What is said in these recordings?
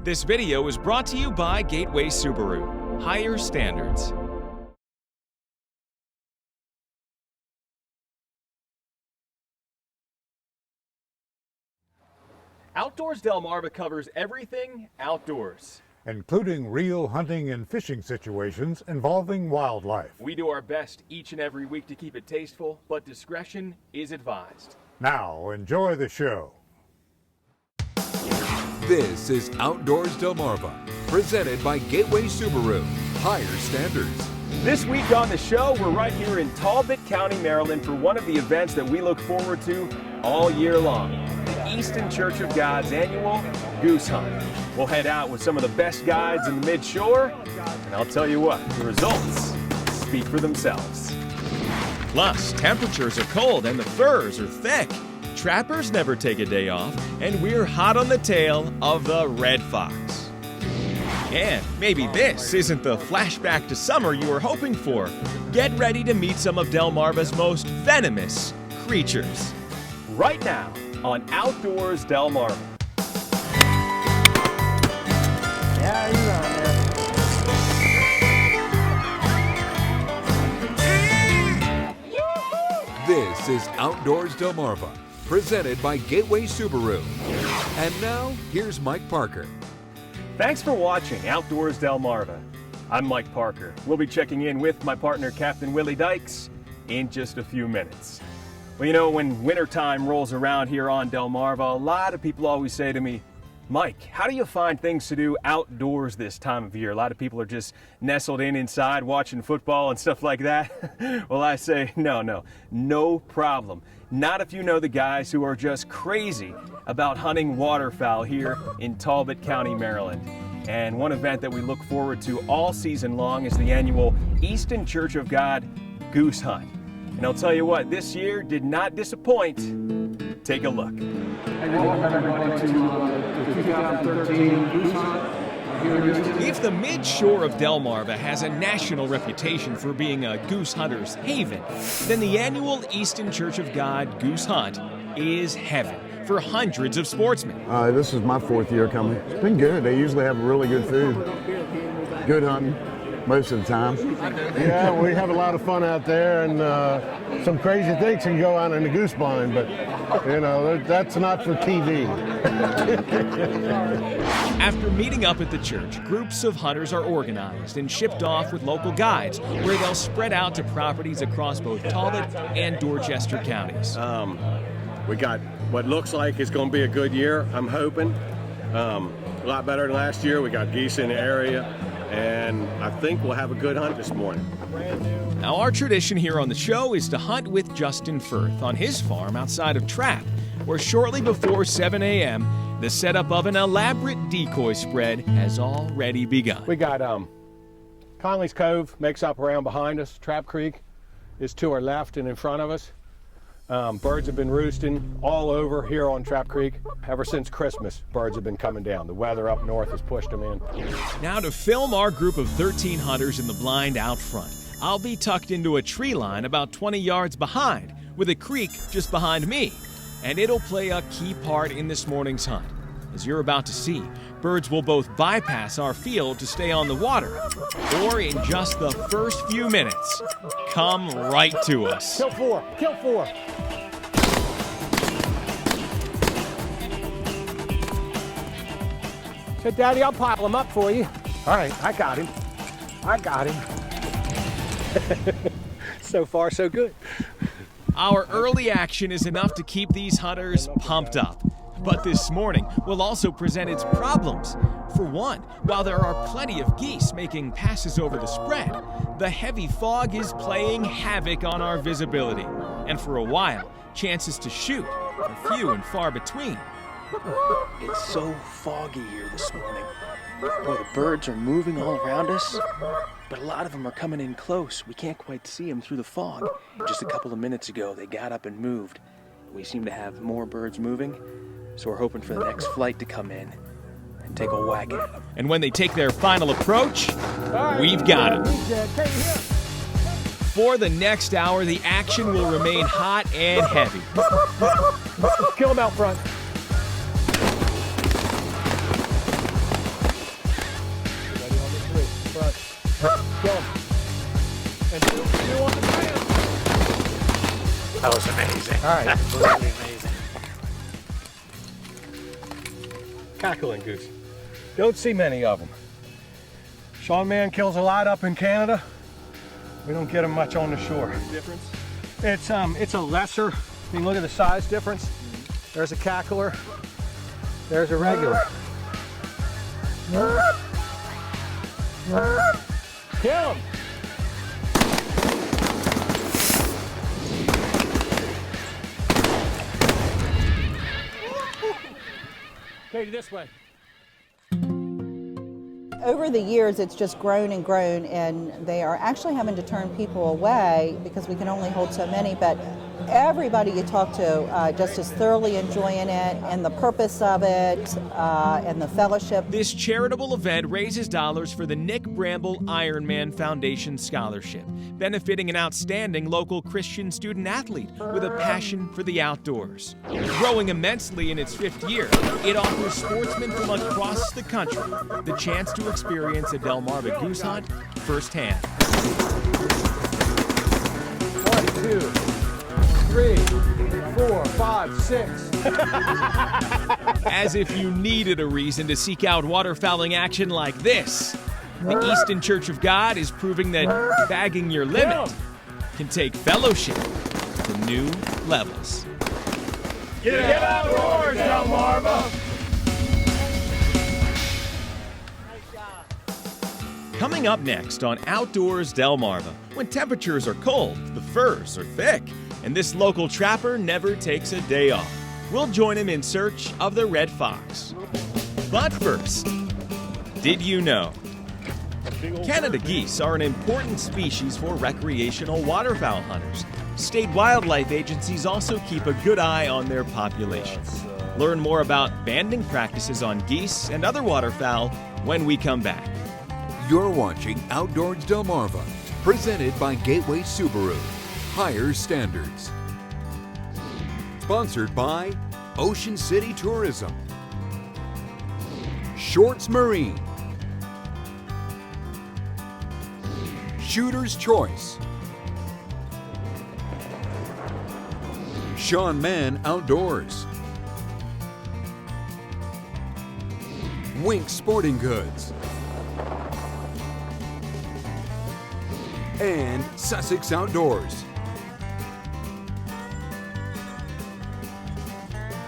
This video is brought to you by Gateway Subaru. Higher standards. Outdoors Delmarva covers everything outdoors, including real hunting and fishing situations involving wildlife. We do our best each and every week to keep it tasteful, but discretion is advised. Now, enjoy the show. This is Outdoors Delmarva, presented by Gateway Subaru. Higher standards. This week on the show, we're right here in Talbot County, Maryland for one of the events that we look forward to all year long, the Eastern Church of God's annual goose hunt. We'll head out with some of the best guides in the mid-shore, and I'll tell you what, the results speak for themselves. Plus, temperatures are cold and the furs are thick. Trappers never take a day off, and we're hot on the tail of the red fox. And maybe this isn't the flashback to summer you were hoping for. Get ready to meet some of Delmarva's most venomous creatures. Right now on Outdoors Delmarva. Yeah, you're on there. This is Outdoors Delmarva, presented by Gateway Subaru. And now, here's Mike Parker. Thanks for watching Outdoors Delmarva. I'm Mike Parker. We'll be checking in with my partner, Captain Willie Dykes, in just a few minutes. Well, you know, when wintertime rolls around here on Delmarva, a lot of people always say to me, Mike, how do you find things to do outdoors this time of year? A lot of people are just nestled inside watching football and stuff like that. Well, I say, no problem. Not if you know the guys who are just crazy about hunting waterfowl here in Talbot County, Maryland. And one event that we look forward to all season long is the annual Eastern Church of God goose hunt. And I'll tell you what, this year did not disappoint. Take a look. Welcome everybody to the 2013 Goose Hunt. If the mid-shore of Delmarva has a national reputation for being a goose hunter's haven, then the annual Eastern Church of God Goose Hunt is heaven for hundreds of sportsmen. This is my fourth year coming. It's been good. They usually have really good food. Good hunting most of the time. Yeah, we have a lot of fun out there, and some crazy things can go on in the goose blind, but you know, that's not for TV. After meeting up at the church, groups of hunters are organized and shipped off with local guides, where they'll spread out to properties across both Talbot and Dorchester counties. We got what looks like it's going to be a good year, I'm hoping. A lot better than last year. We got geese in the area, and I think we'll have a good hunt this morning. Now, our tradition here on the show is to hunt with Justin Firth on his farm outside of Trapp, where shortly before 7 a.m., the setup of an elaborate decoy spread has already begun. We got Conley's Cove makes up around behind us. Trap Creek is to our left and in front of us. Birds have been roosting all over here on Trap Creek. Ever since Christmas, birds have been coming down. The weather up north has pushed them in. Now, to film our group of 13 hunters in the blind out front, I'll be tucked into a tree line about 20 yards behind, with a creek just behind me. And it'll play a key part in this morning's hunt. As you're about to see, birds will both bypass our field to stay on the water, or in just the first few minutes, come right to us. Kill four, kill four. Said, Daddy, I'll pile him up for you. All right, I got him. So far, so good. Our early action is enough to keep these hunters pumped up. But this morning will also present its problems. For one, while there are plenty of geese making passes over the spread, the heavy fog is playing havoc on our visibility. And for a while, chances to shoot are few and far between. It's so foggy here this morning. Boy, the birds are moving all around us, but a lot of them are coming in close. We can't quite see them through the fog. Just a couple of minutes ago, they got up and moved. We seem to have more birds moving, so we're hoping for the next flight to come in and take a whack at them. And when they take their final approach, we've got them. For the next hour, the action will remain hot and heavy. Kill them out front. That was amazing. All right. Absolutely amazing. Cackling goose. Don't see many of them. Sean Man kills a lot up in Canada. We don't get them much on the shore. Difference? It's a lesser. You can look at the size difference. There's a cackler. There's a regular. Kill him. Katie, this way. Over the years, it's just grown and grown, and they are actually having to turn people away because we can only hold so many, but everybody you talk to just is thoroughly enjoying it and the purpose of it and the fellowship. This charitable event raises dollars for the Nick Bramble Ironman Foundation Scholarship, benefiting an outstanding local Christian student athlete with a passion for the outdoors. Growing immensely in its 5th year, it offers sportsmen from across the country the chance to experience a Delmarva goose hunt firsthand. 1, 2, 3, 4, 5, 6. As if you needed a reason to seek out waterfowling action like this. The Easton Church of God is proving that bagging your limit can take fellowship to new levels. Get outdoors, Delmarva! Coming up next on Outdoors Delmarva, when temperatures are cold, the furs are thick, and this local trapper never takes a day off. We'll join him in search of the red fox. But first, did you know? Canada geese are an important species for recreational waterfowl hunters. State wildlife agencies also keep a good eye on their populations. Learn more about banding practices on geese and other waterfowl when we come back. You're watching Outdoors Delmarva, presented by Gateway Subaru. Higher standards. Sponsored by Ocean City Tourism, Shorts Marine, Shooter's Choice, Sean Man Outdoors, Wink Sporting Goods, and Sussex Outdoors.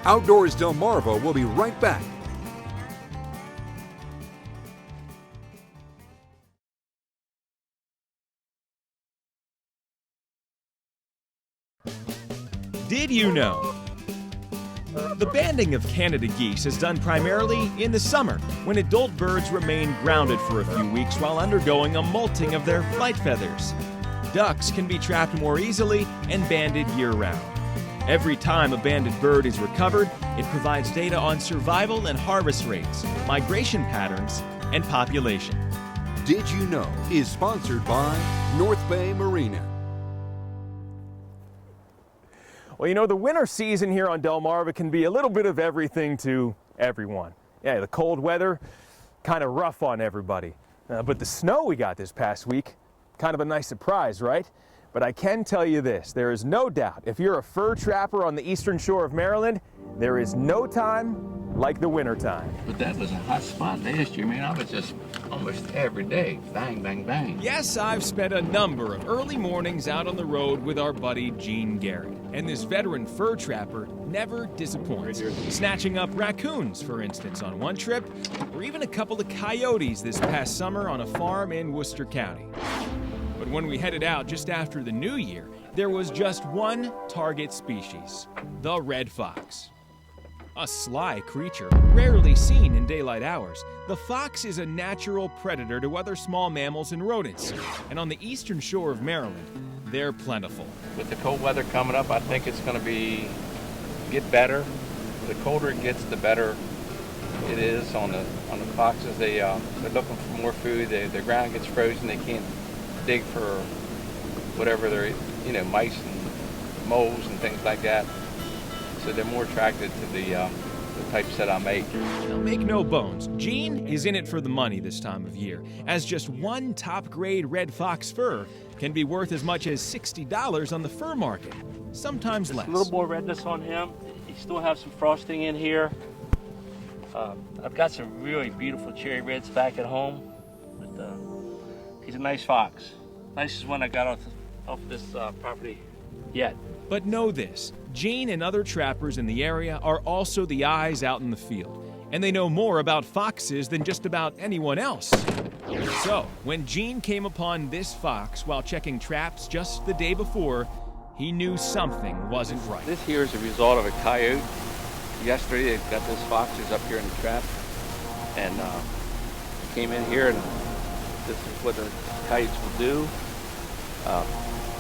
Outdoors Delmarva will be right back. Did you know? The banding of Canada geese is done primarily in the summer, when adult birds remain grounded for a few weeks while undergoing a molting of their flight feathers. Ducks can be trapped more easily and banded year-round. Every time a banded bird is recovered, it provides data on survival and harvest rates, migration patterns, and population. Did You Know is sponsored by North Bay Marina. Well, you know, the winter season here on Delmarva can be a little bit of everything to everyone. Yeah, the cold weather, kind of rough on everybody. But the snow we got this past week, kind of a nice surprise, right? But I can tell you this, there is no doubt, if you're a fur trapper on the eastern shore of Maryland, there is no time like the winter time. But that was a hot spot last year, man. I was just almost every day, bang, bang, bang. Yes, I've spent a number of early mornings out on the road with our buddy Gene Garrett, and this veteran fur trapper never disappoints. Snatching up raccoons, for instance, on one trip, or even a couple of coyotes this past summer on a farm in Worcester County. But when we headed out just after the new year, there was just one target species, the red fox. A sly creature, rarely seen in daylight hours, the fox is a natural predator to other small mammals and rodents, and on the eastern shore of Maryland, they're plentiful. With the cold weather coming up, I think it's going to get better. The colder it gets, the better it is on the foxes. They're looking for more food. The ground gets frozen. They can't dig for whatever they're, mice and moles and things like that. So they're more attracted to the types that I make. Now make no bones, Gene is in it for the money this time of year, as just one top-grade red fox fur can be worth as much as $60 on the fur market. sometimes less. A little more redness on him. He still has some frosting in here. I've got some really beautiful cherry reds back at home. But, he's a nice fox. Nicest one I got off this property yet. But know this, Gene and other trappers in the area are also the eyes out in the field, and they know more about foxes than just about anyone else. So, when Gene came upon this fox while checking traps just the day before, he knew something wasn't right. This here is a result of a coyote. Yesterday they got this foxes up here in the trap, and came in here, and this is what the coyotes will do.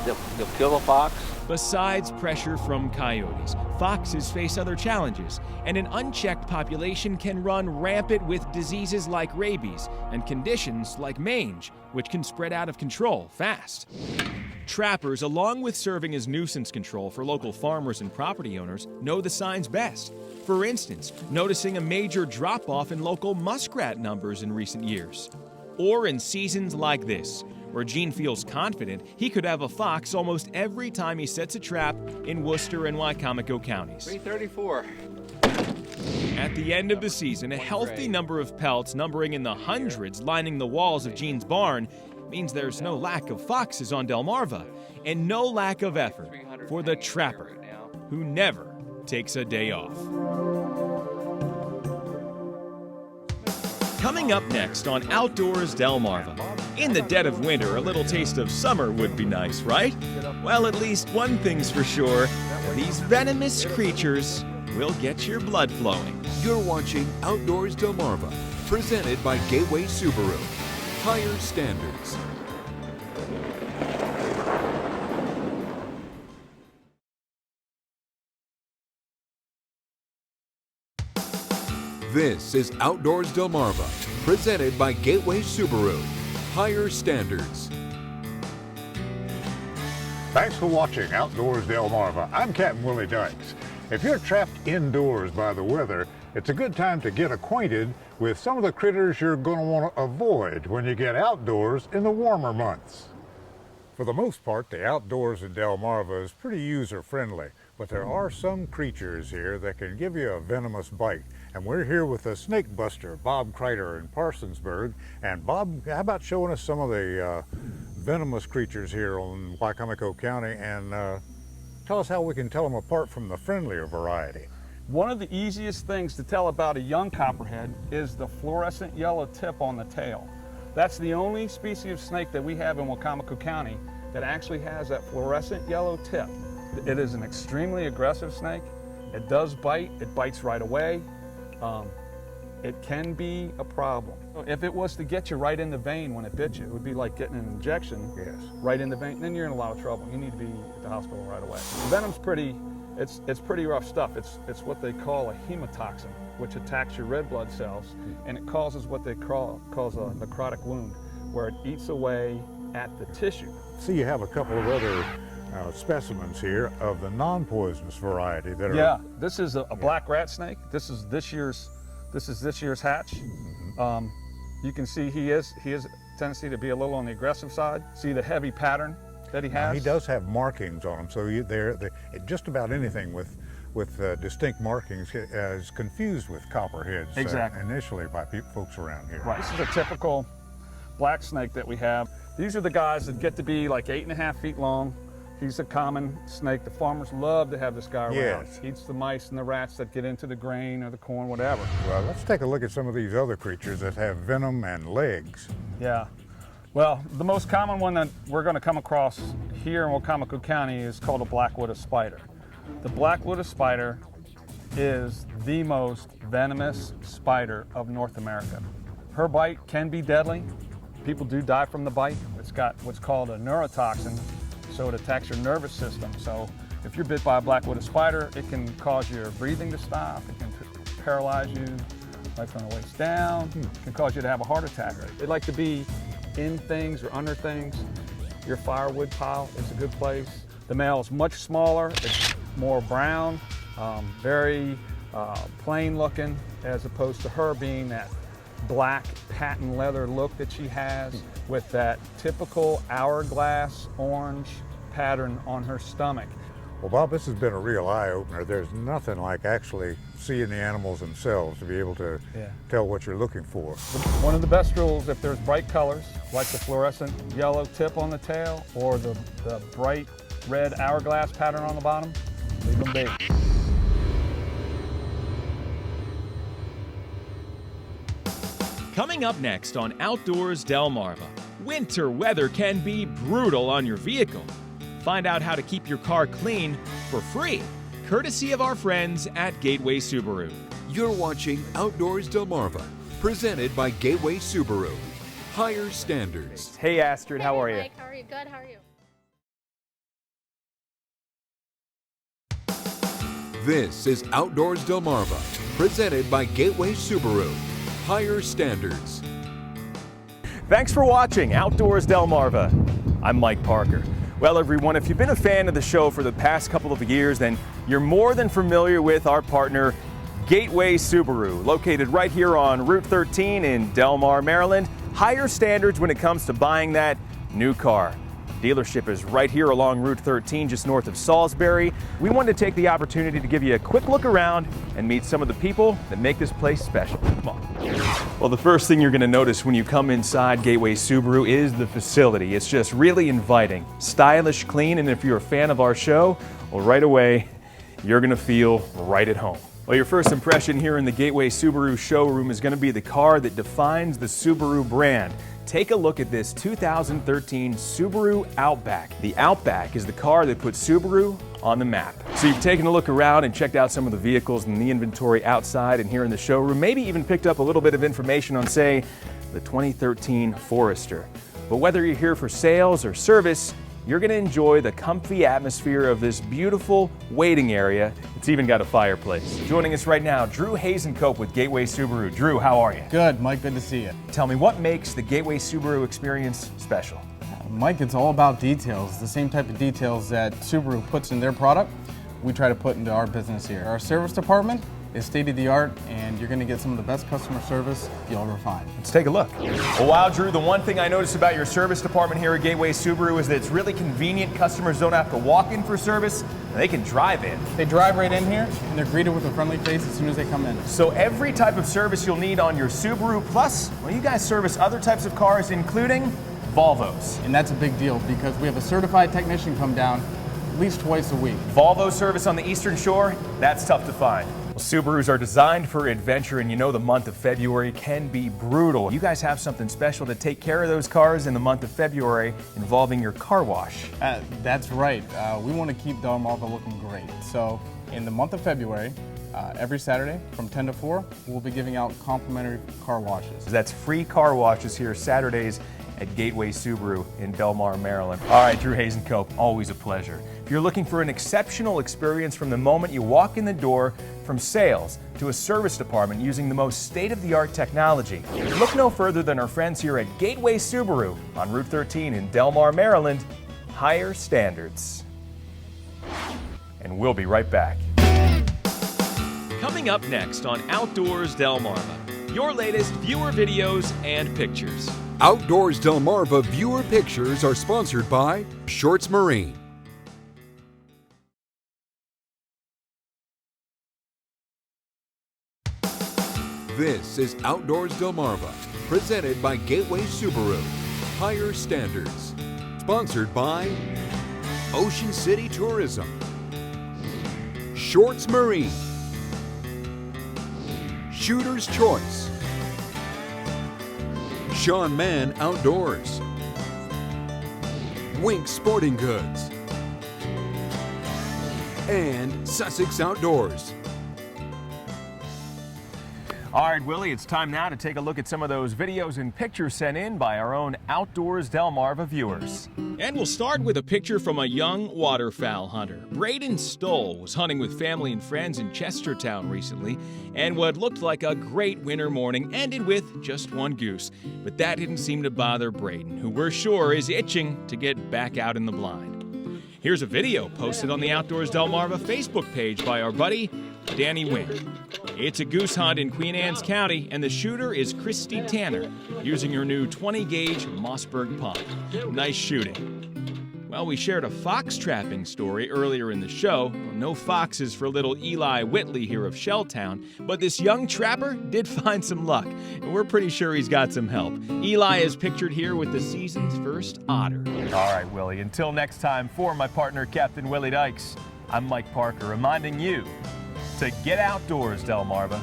They'll kill a fox. Besides pressure from coyotes, foxes face other challenges, and an unchecked population can run rampant with diseases like rabies and conditions like mange, which can spread out of control fast. Trappers, along with serving as nuisance control for local farmers and property owners, know the signs best. For instance, noticing a major drop-off in local muskrat numbers in recent years. Or in seasons like this, where Gene feels confident he could have a fox almost every time he sets a trap in Worcester and Wicomico counties. 334. At the end of the season, a healthy number of pelts numbering in the hundreds lining the walls of Gene's barn means there's no lack of foxes on Delmarva, and no lack of effort for the trapper, who never takes a day off. Coming up next on Outdoors Delmarva. In the dead of winter, a little taste of summer would be nice, right? Well, at least one thing's for sure, these venomous creatures will get your blood flowing. You're watching Outdoors Delmarva, presented by Gateway Subaru. Higher standards. This is Outdoors Delmarva, presented by Gateway Subaru. Higher standards. Thanks for watching Outdoors Delmarva. I'm Captain Willie Dykes. If you're trapped indoors by the weather, it's a good time to get acquainted with some of the critters you're going to want to avoid when you get outdoors in the warmer months. For the most part, the outdoors in Delmarva is pretty user-friendly, but there are some creatures here that can give you a venomous bite. And we're here with the snake buster, Bob Kreider in Parsonsburg. And Bob, how about showing us some of the venomous creatures here in Wicomico County, and tell us how we can tell them apart from the friendlier variety. One of the easiest things to tell about a young copperhead is the fluorescent yellow tip on the tail. That's the only species of snake that we have in Wicomico County that actually has that fluorescent yellow tip. It is an extremely aggressive snake. It does bite. It bites right away. It can be a problem. If it was to get you right in the vein when it bit you, it would be like getting an injection right in the vein. Then you're in a lot of trouble. You need to be at the hospital right away. The venom's it's pretty rough stuff. It's what they call a hemotoxin, which attacks your red blood cells, and it causes what they call a necrotic wound, where it eats away at the tissue. See, you have a couple of other specimens here of the non-poisonous variety that are... Yeah, this is a black rat snake. This is this year's hatch. You can see he has a tendency to be a little on the aggressive side. See the heavy pattern that he has? Now, he does have markings on him, so just about anything with distinct markings is confused with copperheads initially by folks around here. Right. This is a typical black snake that we have. These are the guys that get to be like 8.5 feet long. He's a common snake. The farmers love to have this guy around. Yes. Eats the mice and the rats that get into the grain or the corn, whatever. Well, let's take a look at some of these other creatures that have venom and legs. Yeah. Well, the most common one that we're going to come across here in Wicomico County is called a black-wooded spider. The black-wooded spider is the most venomous spider of North America. Her bite can be deadly. People do die from the bite. It's got what's called a neurotoxin, so it attacks your nervous system. So if you're bit by a black-wooded spider, it can cause your breathing to stop. It can paralyze you right from the waist down. It can cause you to have a heart attack. They like to be in things or under things. Your firewood pile is a good place. The male is much smaller. It's more brown, very plain looking, as opposed to her being that black patent leather look that she has with that typical hourglass orange pattern on her stomach. Well, Bob, this has been a real eye-opener. There's nothing like actually seeing the animals themselves to be able to tell what you're looking for. One of the best rules, if there's bright colors, like the fluorescent yellow tip on the tail or the bright red hourglass pattern on the bottom, leave them be. Coming up next on Outdoors Delmarva, winter weather can be brutal on your vehicle. Find out how to keep your car clean for free, courtesy of our friends at Gateway Subaru. You're watching Outdoors Delmarva, presented by Gateway Subaru. Higher standards. Hey Astrid, how are you? Mike, how are you? Good, how are you? This is Outdoors Delmarva, presented by Gateway Subaru. Higher standards. Thanks for watching Outdoors Delmarva. I'm Mike Parker. Well, everyone, if you've been a fan of the show for the past couple of years, then you're more than familiar with our partner, Gateway Subaru, located right here on Route 13 in Delmar, Maryland. Higher standards when it comes to buying that new car. Dealership is right here along Route 13, just north of Salisbury. We wanted to take the opportunity to give you a quick look around and meet some of the people that make this place special. Come on. Well, the first thing you're going to notice when you come inside Gateway Subaru is the facility. It's just really inviting, stylish, clean, and if you're a fan of our show, well, right away, you're going to feel right at home. Well, your first impression here in the Gateway Subaru showroom is going to be the car that defines the Subaru brand. Take a look at this 2013 Subaru Outback. The Outback is the car that puts Subaru on the map. So you've taken a look around and checked out some of the vehicles in the inventory outside and here in the showroom, maybe even picked up a little bit of information on, say, the 2013 Forester. But whether you're here for sales or service, you're going to enjoy the comfy atmosphere of this beautiful waiting area. It's even got a fireplace. Joining us right now, Drew Hazencope with Gateway Subaru. Drew, how are you? Good, Mike, good to see you. Tell me, what makes the Gateway Subaru experience special? Mike, it's all about details. The same type of details that Subaru puts in their product, we try to put into our business here. Our service department is state-of-the-art, and you're going to get some of the best customer service you'll ever find. Let's take a look. Well, wow, Drew, the one thing I noticed about your service department here at Gateway Subaru is that it's really convenient. Customers don't have to walk in for service, they can drive in. They drive right in here, and they're greeted with a friendly face as soon as they come in. So every type of service you'll need on your Subaru, plus, well, you guys service other types of cars, including Volvos. And that's a big deal, because we have a certified technician come down at least twice a week. Volvo service on the Eastern Shore, that's tough to find. Well, Subarus are designed for adventure, and you know the month of February can be brutal. You guys have something special to take care of those cars in the month of February involving your car wash. That's right. We want to keep Delmarva looking great. So in the month of February, every Saturday from 10 to 4, we'll be giving out complimentary car washes. That's free car washes here Saturdays at Gateway Subaru in Delmar, Maryland. All right, Drew Hazencope, always a pleasure. If you're looking for an exceptional experience from the moment you walk in the door, from sales to a service department using the most state-of-the-art technology, look no further than our friends here at Gateway Subaru on Route 13 in Delmar, Maryland. Higher standards. And we'll be right back. Coming up next on Outdoors Delmarva, your latest viewer videos and pictures. Outdoors Delmarva viewer pictures are sponsored by Shorts Marine. This is Outdoors Delmarva, presented by Gateway Subaru. Higher standards. Sponsored by Ocean City Tourism, Shorts Marine, Shooter's Choice, Sean Mann Outdoors, Wink Sporting Goods, and Sussex Outdoors. All right, Willie, it's time now to take a look at some of those videos and pictures sent in by our own Outdoors Delmarva viewers. And we'll start with a picture from a young waterfowl hunter. Braden Stoll was hunting with family and friends in Chestertown recently, and what looked like a great winter morning ended with just one goose. But that didn't seem to bother Braden, who we're sure is itching to get back out in the blind. Here's a video posted on the Outdoors Delmarva Facebook page by our buddy, Danny Wink. It's a goose hunt in Queen Anne's County, and the shooter is Christy Tanner, using her new 20-gauge Mossberg pump. Nice shooting. Well, we shared a fox trapping story earlier in the show. Well, no foxes for little Eli Whitley here of Shelltown, but this young trapper did find some luck, and we're pretty sure he's got some help. Eli is pictured here with the season's first otter. All right, Willie, until next time, for my partner, Captain Willie Dykes, I'm Mike Parker, reminding you to get outdoors, Delmarva.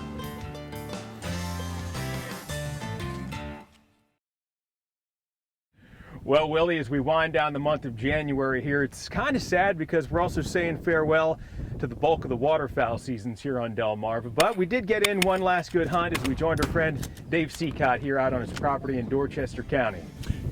Well, Willie, as we wind down the month of January here, it's kind of sad because we're also saying farewell to the bulk of the waterfowl seasons here on Delmarva. But we did get in one last good hunt as we joined our friend Dave Seacott here out on his property in Dorchester County.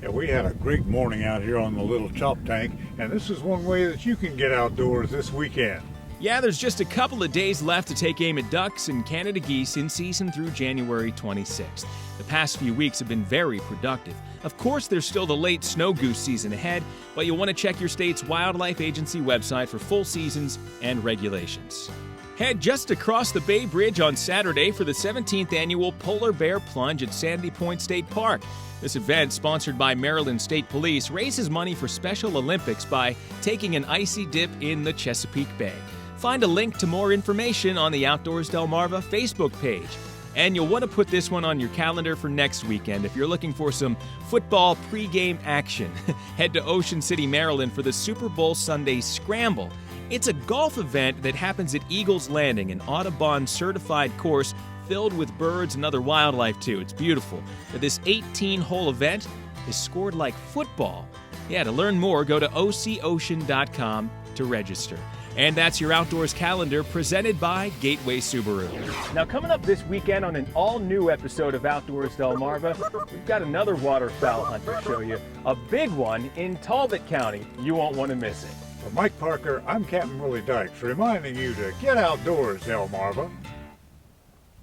Yeah, we had a great morning out here on the little chop tank, and this is one way that you can get outdoors this weekend. Yeah, there's just a couple of days left to take aim at ducks and Canada geese in season through January 26th. The past few weeks have been very productive. Of course, there's still the late snow goose season ahead, but you'll want to check your state's wildlife agency website for full seasons and regulations. Head just across the Bay Bridge on Saturday for the 17th annual Polar Bear Plunge at Sandy Point State Park. This event, sponsored by Maryland State Police, raises money for Special Olympics by taking an icy dip in the Chesapeake Bay. Find a link to more information on the Outdoors Delmarva Facebook page. And you'll want to put this one on your calendar for next weekend if you're looking for some football pregame action. Head to Ocean City, Maryland for the Super Bowl Sunday Scramble. It's a golf event that happens at Eagles Landing, an Audubon certified course filled with birds and other wildlife too. It's beautiful. But this 18-hole event is scored like football. Yeah, to learn more, go to ococean.com to register. And that's your outdoors calendar presented by Gateway Subaru. Now, coming up this weekend on an all-new episode of Outdoors Delmarva, we've got another waterfowl hunt to show you. A big one in Talbot County. You won't want to miss it. For Mike Parker, I'm Captain Willie Dykes, reminding you to get outdoors, Delmarva.